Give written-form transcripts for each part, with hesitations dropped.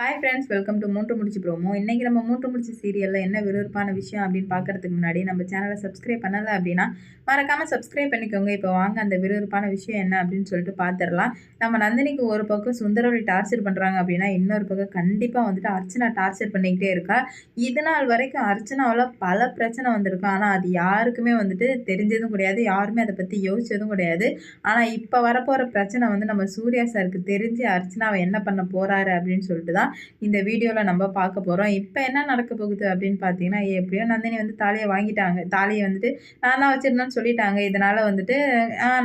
Hi friends, welcome to மூன்று முடிச்சு promo. இன்றைக்கி நம்ம மூன்று முடிச்சு சீரியலில் என்ன விறுவிறுப்பான விஷயம் அப்படின்னு பார்க்குறதுக்கு முன்னாடி நம்ம சேனலை சப்ஸ்கிரைப் பண்ணலை அப்படின்னா மறக்காமல் சப்ஸ்கிரைப் பண்ணிக்கோங்க. இப்போ வாங்க அந்த விறுவிறுப்பான விஷயம் என்ன அப்படின்னு சொல்லிட்டு பார்த்துடலாம். நம்ம நந்தினிக்கு ஒரு பக்கம் சுந்தரவழி டார்ச்சர் பண்ணுறாங்க அப்படின்னா இன்னொரு பக்கம் கண்டிப்பாக வந்துட்டு அர்ச்சனா டார்ச்சர் பண்ணிக்கிட்டே இருக்கா. இது நாள் வரைக்கும் அர்ச்சனாவில் பல பிரச்சனை வந்திருக்கு. ஆனால் அது யாருக்குமே வந்துட்டு தெரிஞ்சதும் கிடையாது, யாருமே அதை பற்றி யோசிச்சதும் கிடையாது. ஆனால் இப்போ வரப்போகிற பிரச்சனை வந்து நம்ம சூர்யா சாருக்கு தெரிஞ்சு அர்ச்சனாவை என்ன பண்ண போகிறாரு அப்படின்னு சொல்லிட்டு தான் இந்த வீடியோவில் நம்ம பார்க்க போகிறோம். இப்போ என்ன நடக்க போகுது அப்படின்னு பார்த்தீங்கன்னா, எப்படியோ நந்தினி வந்து தாலியை வாங்கிட்டாங்க. தாலியை வந்துட்டு நான் தான் வச்சுருந்தேன்னு சொல்லிட்டாங்க. இதனால் வந்துட்டு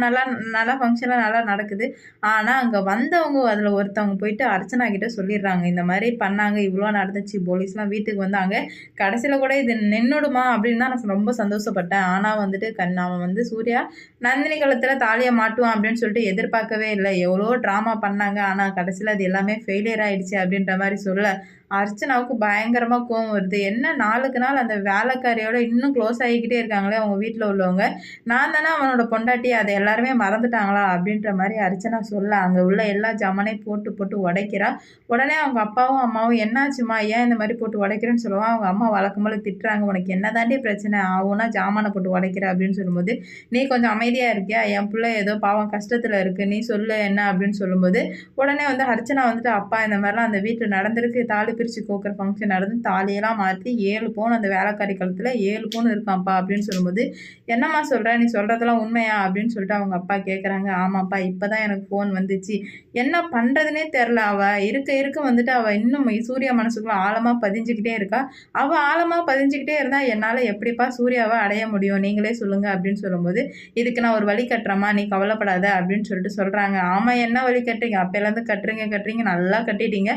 நல்லா நல்லா ஃபங்க்ஷன்லாம் நல்லா நடக்குது. ஆனால் அங்கே வந்தவங்க அதில் ஒருத்தவங்க போயிட்டு அர்ச்சனா கிட்ட சொல்லிடுறாங்க, இந்த மாதிரி பண்ணாங்க, இவ்வளோ நடந்துச்சு, போலீஸ்லாம் வீட்டுக்கு வந்தாங்க, கடைசியில் கூட இது நின்றுடுமா அப்படின்னு தான் நான் ரொம்ப சந்தோஷப்பட்டேன். ஆனால் வந்துட்டு அவன் வந்து சூர்யா நந்தினி காலத்தில் தாலியை மாட்டுவான் அப்படின்னு சொல்லிட்டு எதிர்பார்க்கவே இல்லை. எவ்வளோ ட்ராமா பண்ணாங்க, ஆனால் கடைசியில் அது எல்லாமே ஃபெயிலியர் ஆகிடுச்சு அப்படின்ற மாதிரி சொல்ல அர்ச்சனாவுக்கு பயங்கரமாக கோவம் வருது. என்ன நாளுக்கு நாள் அந்த வேலைக்காரியோட இன்னும் க்ளோஸ் ஆகிக்கிட்டே இருக்காங்களே அவங்க வீட்டில் உள்ளவங்க, நான் தானே அவனோட பொண்டாட்டி, அதை எல்லாருமே மறந்துட்டாங்களா அப்படின்ற மாதிரி அர்ச்சனா சொல்ல அங்கே உள்ள எல்லா ஜாமானையும் போட்டு போட்டு உடைக்கிறா. உடனே அவங்க அப்பாவும் அம்மாவும் என்னாச்சுமா, ஏன் இந்த மாதிரி போட்டு உடைக்கிறேன்னு சொல்லுவான். அவங்க அம்மா வழக்கம் போல திட்டுறாங்க, உனக்கு என்ன தாண்டி பிரச்சனை, ஆகும்னா ஜாமானை போட்டு உடைக்கிற அப்படின்னு சொல்லும்போது, நீ கொஞ்சம் அமைதியாக இருக்கியா, என் பிள்ளை ஏதோ பாவம் கஷ்டத்தில் இருக்குது, நீ சொல்லு என்ன அப்படின்னு சொல்லும்போது, உடனே வந்து அர்ச்சனா வந்துட்டு அப்பா இந்த மாதிரிலாம் அந்த வீட்டில் நடந்திருக்கு, தாலி பிரித்து கோக்குற ஃபங்க்ஷன் நடந்து தாலியெல்லாம் மாற்றி 7 பவுன் அந்த வேலைக்காரி காலத்தில் 7 பவுன் இருக்கான்ப்பா அப்படின்னு சொல்லும்போது, என்னம்மா சொல்கிற, நீ சொல்கிறதெல்லாம் உண்மையா அப்படின்னு சொல்லிட்டு அவங்க அப்பா கேட்குறாங்க. ஆமாப்பா, இப்போ தான் எனக்கு ஃபோன் வந்துச்சு, என்ன பண்ணுறதுனே தெரில, அவள் இருக்க வந்துட்டு அவள் இன்னும் சூர்யா மனசுக்குள்ள ஆழமாக பதிஞ்சுக்கிட்டே இருக்கா. அவள் ஆழமாக பதிஞ்சுக்கிட்டே இருந்தால் என்னால் எப்படிப்பா சூர்யாவை அடைய முடியும், நீங்களே சொல்லுங்கள் அப்படின்னு சொல்லும்போது, இதுக்கு நான் ஒரு வழி கட்டுறேம்மா, நீ கவலைப்படாத அப்படின்னு சொல்லிட்டு சொல்கிறாங்க. ஆமாம், என்ன வழி கட்டுறீங்க, அப்போலேருந்து கட்டுறீங்க நல்லா கட்டிட்டீங்க,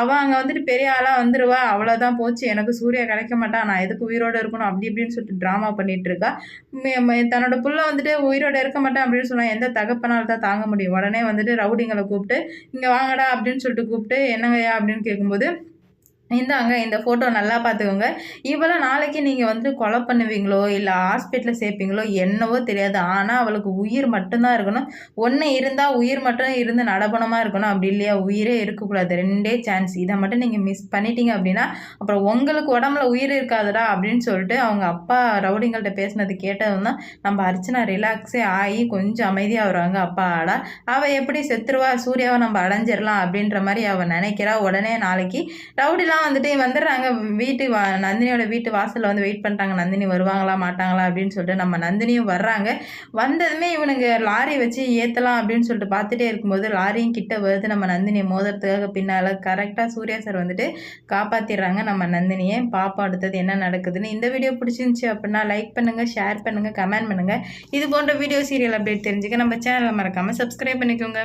அவள் அங்கே வந்துட்டு பெரிய ஆளாக வந்துடுவா, அவ்வளோதான் போச்சு, எனக்கு சூர்யா கிடைக்க மாட்டான், நான் எதுக்கு உயிரோடு இருக்கணும் அப்படி இப்படின்னு சொல்லிட்டு ட்ராமா பண்ணிட்டு இருக்கா. தன்னோட புள்ள வந்துட்டு உயிரோடு இருக்க மாட்டேன் அப்படின்னு சொன்னால் எந்த தகப்பனால் தான் தாங்க முடியும். உடனே வந்துட்டு ரவுடிங்களை கூப்பிட்டு இங்கே வாங்கடா அப்படின்னு சொல்லிட்டு கூப்பிட்டு என்னங்கய்யா அப்படின்னு கேட்கும்போது, இந்தாங்க இந்த ஃபோட்டோ நல்லா பார்த்துக்கோங்க, இவளை நாளைக்கு நீங்கள் வந்து கொலை பண்ணுவீங்களோ இல்லை ஹாஸ்பிட்டலில் சேர்ப்பீங்களோ என்னவோ தெரியாது, ஆனால் அவளுக்கு உயிர் மட்டும்தான் இருக்கணும். ஒன்று இருந்தால் உயிர் மட்டும் இருந்து நடபணமாக இருக்கணும், அப்படி இல்லையா உயிரே இருக்கக்கூடாது, ரெண்டே சான்ஸ். இதை மட்டும் நீங்கள் மிஸ் பண்ணிட்டீங்க அப்படின்னா அப்புறம் உங்களுக்கு உடம்புல உயிர் இருக்காதுடா அப்படின்னு சொல்லிட்டு அவங்க அப்பா ரவுடிங்கள்ட்ட பேசினது கேட்டதும் தான் நம்ம அர்ச்சனா ரிலாக்ஸே ஆகி கொஞ்சம் அமைதியாக வருவாங்க. அப்பா ஆடா அவள் எப்படி செத்துருவா, சூர்யாவை நம்ம அடைஞ்சிடலாம் அப்படின்ற மாதிரி அவள் நினைக்கிறா. உடனே நாளைக்கு ரவுடிலாம் வந்துட்டு வந்துடுறாங்க நந்தினியோட வீட்டு வாசலில் வந்து வெயிட் பண்ணுறாங்க, நந்தினி வருவாங்களா மாட்டாங்களா அப்படின்னு சொல்லிட்டு. நம்ம நந்தினியும் வர்றாங்க. வந்ததுமே இவனுங்க லாரி வச்சு ஏற்றலாம் அப்படின்னு சொல்லிட்டு பார்த்துட்டே இருக்கும்போது லாரியும் கிட்ட வருது. நம்ம நந்தினியை மோதுறதுக்காக பின்னால் கரெக்டாக சூர்யா சார் வந்துட்டு காப்பாற்றிடுறாங்க நம்ம நந்தினியை. பாப்பா அடுத்தது என்ன நடக்குதுன்னு. இந்த வீடியோ பிடிச்சிருந்துச்சி அப்படின்னா லைக் பண்ணுங்கள், ஷேர் பண்ணுங்கள், கமெண்ட் பண்ணுங்கள். இது போன்ற வீடியோ சீரியல் அப்டேட் தெரிஞ்சுக்க நம்ம சேனலை மறக்காமல் சப்ஸ்கிரைப் பண்ணிக்கோங்க.